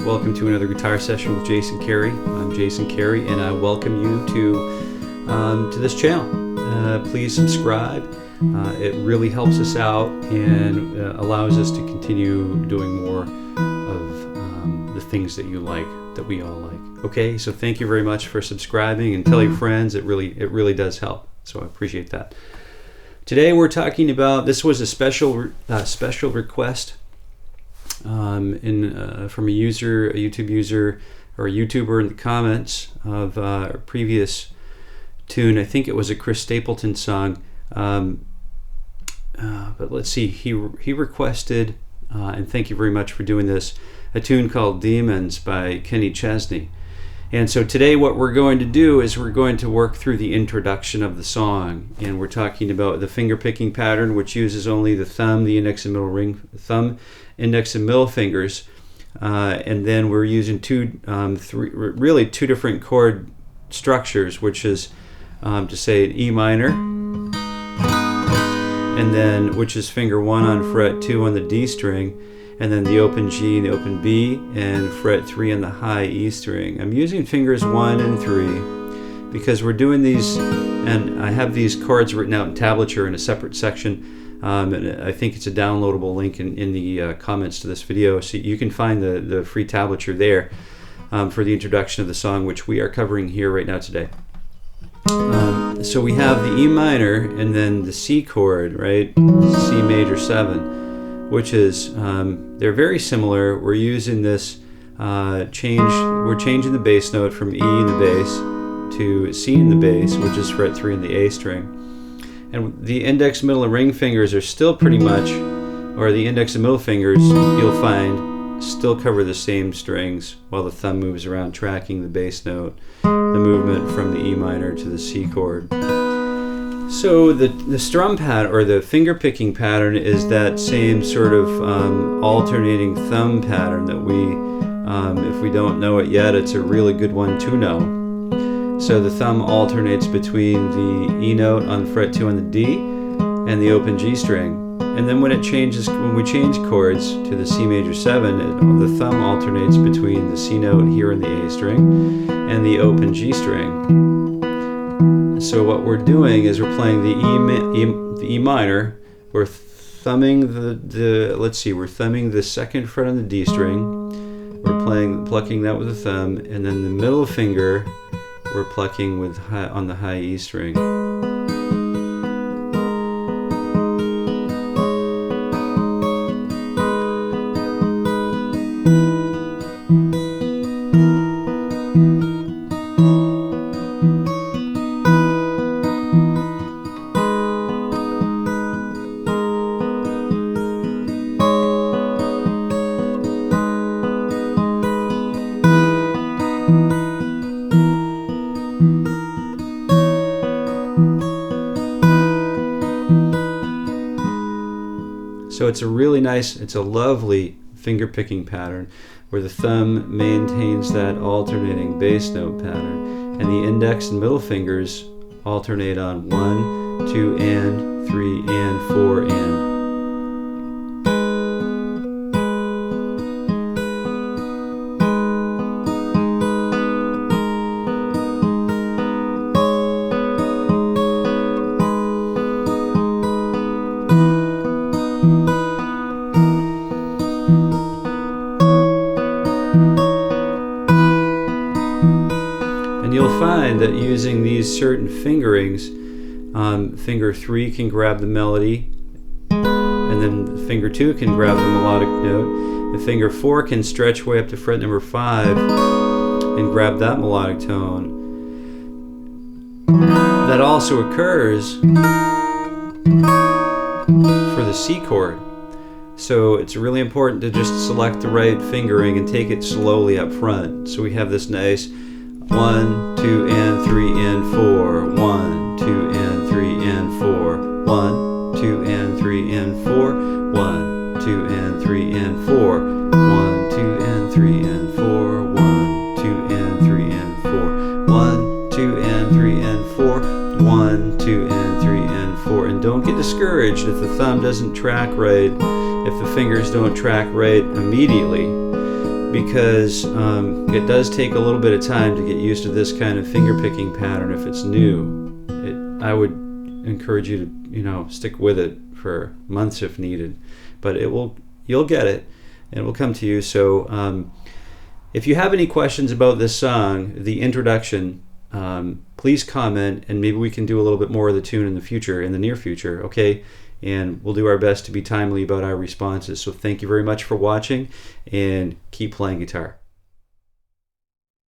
welcome to another guitar session with Jason Carey. I'm Jason Carey, and I welcome you to this channel. Please subscribe. It really helps us out and allows us to continue doing more of the things that you like, that we all like. Okay, so thank you very much for subscribing, and tell your friends. It really does help. So I appreciate that. Today we're talking about, this was a special request from a YouTube user or a YouTuber in the comments of a previous tune. I think it was a Chris Stapleton song, but let's see. He requested, and thank you very much for doing this, a tune called Demons by Chesney. And so today what we're going to do is we're going to work through the introduction of the song, and we're talking about the finger-picking pattern, which uses only the thumb, the index and middle ring, thumb, index and middle fingers, and then we're using two different chord structures, which is to say an E minor, and then which is finger 1 on fret 2 on the D string, and then the open G and the open B, and fret 3 on the high E string. I'm using fingers 1 and 3 because we're doing these, and I have these chords written out in tablature in a separate section, and I think it's a downloadable link in the comments to this video, so you can find the free tablature there for the introduction of the song, which we are covering here right now today. So we have the E minor and then the C chord, right? C major 7. Which is, they're very similar. We're using this we're changing the bass note from E in the bass to C in the bass, which is fret 3 in the A string. And the index, middle, and ring fingers are still pretty much, or the index and middle fingers, you'll find, still cover the same strings, while the thumb moves around tracking the bass note, the movement from the E minor to the C chord. So the strum pattern, or the finger picking pattern, is that same sort of alternating thumb pattern that we, if we don't know it yet, it's a really good one to know. So the thumb alternates between the E note on fret 2 on the D and the open G string. And then when we change chords to the C major 7, the thumb alternates between the C note here in the A string and the open G string. So what we're doing is we're playing the E minor. We're thumbing we're thumbing the second fret on the D string. We're plucking that with the thumb, and then the middle finger we're plucking on the high E string. So it's a really nice, it's a lovely finger picking pattern where the thumb maintains that alternating bass note pattern, and the index and middle fingers alternate on 1, 2, and 3, and 4, and. You'll find that using these certain fingerings, finger 3 can grab the melody, and then finger 2 can grab the melodic note, and finger 4 can stretch way up to fret number 5 and grab that melodic tone. That also occurs for the C chord. So it's really important to just select the right fingering and take it slowly up front. So we have this nice 1, 2, and 3, and 4. 1, 2, and 3, and 4. 1, 2, and 3, and 4. 1, 2, and 3, and 4. 1, 2, and 3, and 4. 1, 2, and 3, and 4. 1, 2, and 3, and 4. 1, 2, and 3, and 4. And don't get discouraged if the thumb doesn't track right, if the fingers don't track right immediately. because it does take a little bit of time to get used to this kind of finger picking pattern if it's new. I would encourage you to, stick with it for months if needed, but you'll get it and it will come to you. So if you have any questions about this song, the introduction, please comment, and maybe we can do a little bit more of the tune in the near future, okay? And we'll do our best to be timely about our responses. So thank you very much for watching, and keep playing guitar.